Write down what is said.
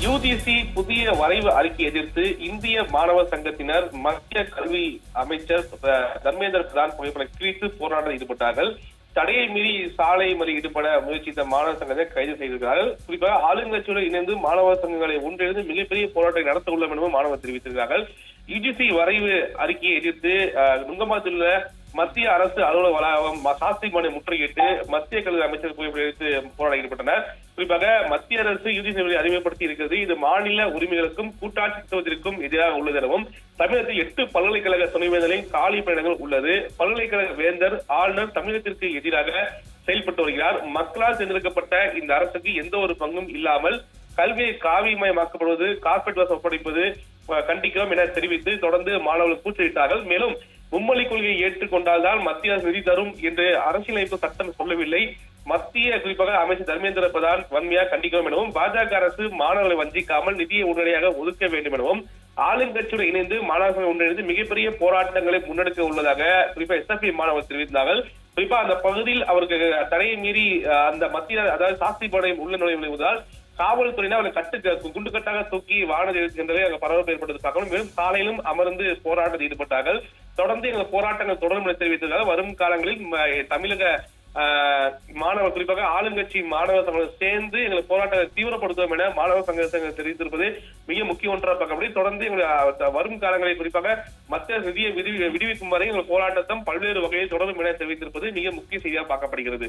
UGC புதிய வரைவு அறிக்கை எதிர்த்து இந்திய மாணவர் சங்கத்தினர் மத்திய கல்வி அமைச்சர் தர்மேந்திர பிரதான் புகைப்படம் கிழித்து போராட்டத்தில் ஈடுபட்டார்கள். தடையை மீறி சாலை மறியலில் ஈடுபட முயற்சித்த மாணவர் சங்கத்தை கைது செய்திருக்கிறார்கள். குறிப்பாக ஆளுங்கட்சியுடன் இணைந்து மாணவர் சங்கங்களை ஒன்றிணைந்து மிகப்பெரிய போராட்டத்தை நடத்த உள்ளோம் எனவும் மாணவர் தெரிவித்திருக்கிறார்கள். யுஜிசி வரைவு அறிக்கையை எதிர்த்து நுங்கம்பாக்கத்தில் உள்ள மத்திய அரசு அலுவலக வளாகம் சாஸ்திரி மனை முற்றுகையிட்டு மத்திய கல்வி அமைச்சர் புகைப்படம் போராட ஈடுபட்டனர். குறிப்பாக மத்திய அரசு யுஜிசி அறிமுகப்படுத்தி இருக்கிறது. இது மாநில உரிமைகளுக்கும் கூட்டாட்சி தத்துவத்திற்கும் எதிராக உள்ளது எனவும் தமிழகத்தில் 8 பல்கலைக்கழக துணைவேந்தர்களின் காலி பணியிடங்கள் உள்ளது. பல்கலைக்கழக வேந்தர் ஆளுநர் தமிழகத்திற்கு எதிராக செயல்பட்டு வருகிறார். மக்களால் தேர்ந்தெடுக்கப்பட்ட இந்த அரசுக்கு எந்த ஒரு பங்கும் இல்லாமல் கல்வியை காவிமயமாக்கப்படுவது, கார்பரேட் வாசம் ஒப்படைப்பது கண்டிக்கிறோம் என தெரிவித்து தொடர்ந்து மாணவர்கள் கூச்சலிட்டார்கள். மேலும் மும்மொழி கொள்கையை ஏற்றுக்கொண்டால்தான் மத்திய அரசு நிதி தரும் என்று அரசியலமைப்பு சட்டம் சொல்லவில்லை. மத்திய குறிப்பாக அமைச்சர் தர்மேந்திர பிரதான் வன்மையாக கண்டிக்கிறோம் எனவும் பாஜக அரசு மாணவர்களை வஞ்சிக்காமல் நிதியை உடனடியாக ஒதுக்க வேண்டும் எனவும் ஆளுங்கட்சியுடன் இணைந்து மாணவர்கள் ஒன்றிணைந்து மிகப்பெரிய போராட்டங்களை முன்னெடுக்க உள்ளதாக குறிப்பாக எஸ்எஃப்ஐ மாணவர்கள் தெரிவித்தார்கள். குறிப்பா அந்த பகுதியில் அவருக்கு தடையை மீறி அந்த மத்திய அதாவது சாஸ்திரி பாளையம் உள்ள நுழைவதால் காவல்துறையினர் அவரை குண்டுக்கட்டாக தூக்கி வாகனத்தில் இருக்கின்றதை அங்கு பரபரப்பு ஏற்பட்டது பார்க்கணும். மேலும் சாலையிலும் அமர்ந்து போராட்டத்தில் ஈடுபட்டார்கள். தொடர்ந்து எங்கள் போராட்டங்கள் தொடரும் என தெரிவித்ததாக வரும் காலங்களில் தமிழக மாணவர் குறிப்பாக ஆளுங்கட்சி மாணவர் சங்கம் சேர்ந்து எங்களை போராட்டத்தை தீவிரப்படுத்துவோம் என மாணவர் சங்கங்கள் தெரிவித்திருப்பது மிக முக்கிய ஒன்றாக பார்க்கப்படி தொடர்ந்து எங்கள் வரும் காலங்களில் குறிப்பாக மத்திய நிதியை விடுவிக்கும் வரை எங்கள் போராட்டத்தை பல்வேறு வகையில் தொடரும் என தெரிவித்திருப்பது மிக முக்கிய செய்தியாக பார்க்கப்படுகிறது.